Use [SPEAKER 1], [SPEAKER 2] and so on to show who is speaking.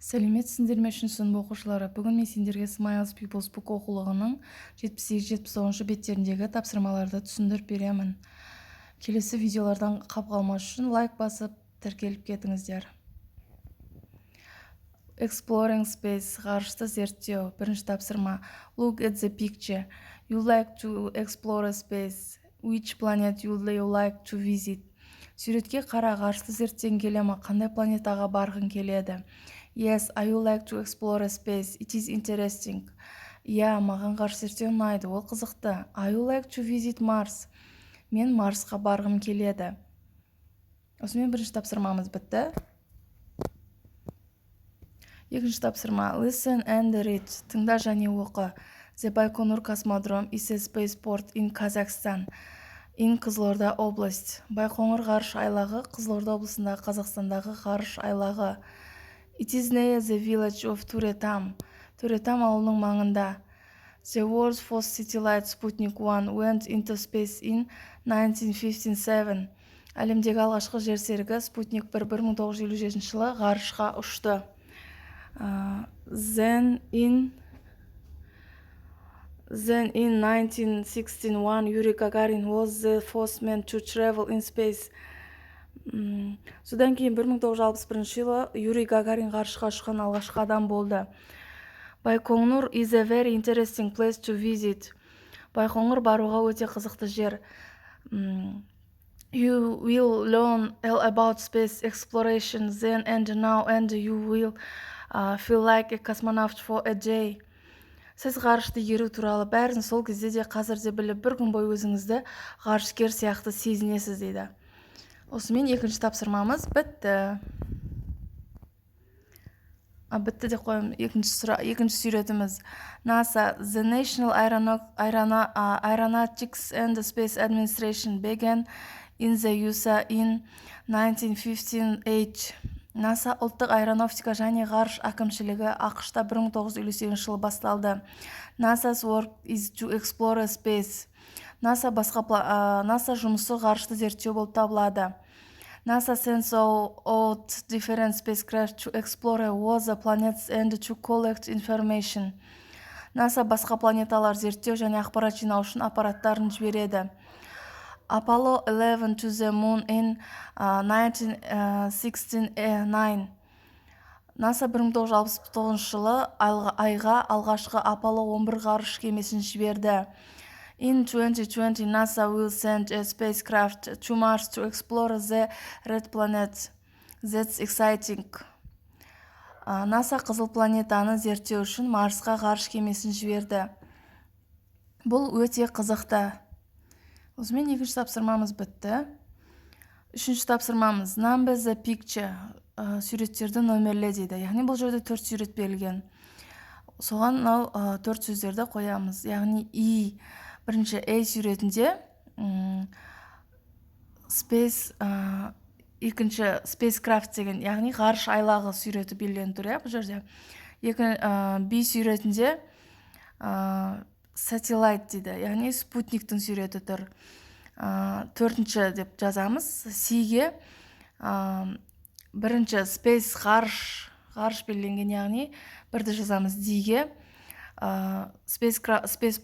[SPEAKER 1] Сәлеметсіңдер ме үшін сынып оқушылары. Бүгін мен сендерге Smiles People's Book оқулығының 78-79 беттеріндегі тапсырмаларды түсіндіріп беремін. Келесі видеолардан қап қалмас үшін лайк басып, тіркеліп кетіңіздер. Exploring space, ғарышты зерттеу. Бірінші тапсырма. Look at the picture. You like to explore space. Which planet you like to visit? Суретке қара, ғарышты зерттегің келе ме? Қандай планетаға барғың келеді? Yes, I would like to explore space. It is interesting. Yeah, маған ғарыш зерттеу ұнайды, ол қызықты. I would like to visit Mars. Мен Марсқа барғым келеді. Осымен бірінші тапсырмамыз бітті. Екінші тапсырма. Listen and read. Тыңда және оқы. The Байқоңыр космодром is a spaceport in Kazakhstan. In Қызылорда область. Байқоңыр ғарыш айлағы Қызылорда облысындағы Қазақстандағы ғарыш айлағы. It is near the village of Туретам. Туретам ауылының маңында. The world's first satellite Sputnik 1 went into space in 1957. Әлемдегі алғашқы жер серігі Спутник 1 1957 жылы ғарышқа ұшты. Then in 1961, Yuri Gagarin was the first man to travel in space. Содан кейін 1961 жылы Юрий Гагарин ғарышқа ұшқан алғашқы адам болды. Байқоңыр is a very interesting place to visit. Байқоңыр баруға өте қызықты жер. You will learn all about space exploration then and now, and you will feel like a cosmonaut for a day. Сіз ғарышты еру туралы бәрін сол кезде де қазір де біліп, бір күн бойы өзіңізді ғарышкер сияқты сезінесіз дейді. Осымен екінші тапсырмамыз бітті. Бітті деп қоямын. Екінші суретіміз. NASA, the National Aeronautics and Space Administration began in the USA in 1958. NASA ұлттық аэронавтика және ғарыш әкімшілігі ақш-та 1958 жылы басталды. NASA's work is to explore space. NASA жұмысы ғарышты зерттеу болып табылады. NASA sends out different spacecraft to explore other planets and to collect information. NASA басқа планеталар зерттеу және ақпарат жинау үшін аппараттарын жібереді. Apollo 11 to the moon in 1969. NASA 1969 жылы айға алғашқы Apollo 11 ғарыш кемесін жіберді. In 2020, NASA will send a spacecraft to Mars to explore the red planet. That's exciting. NASA қызыл планетаны зерттеу үшін Марсқа ғарыш кемесін жіберді. Бұл өте қызықты. Осымен екінші тапсырмамыз бітті. Үшінші тапсырмамыз. Number the picture. Суреттерді нөмерле дейді. Яғни бұл жерде 4 сурет берілген. Соған 4 сөздерді қоямыз. Яғни бірінші A суретінде екінші spacecraft деген, яғни ғарыш айлағы суреті белгіленіп тұр, бұл жерде. B суретінде satellite дейді, яғни спутниктің суреті тұр. Төртінші деп жазамыз. C-ге бірінші space ғарыш белгіленген, яғни бірді жазамыз. D-ге space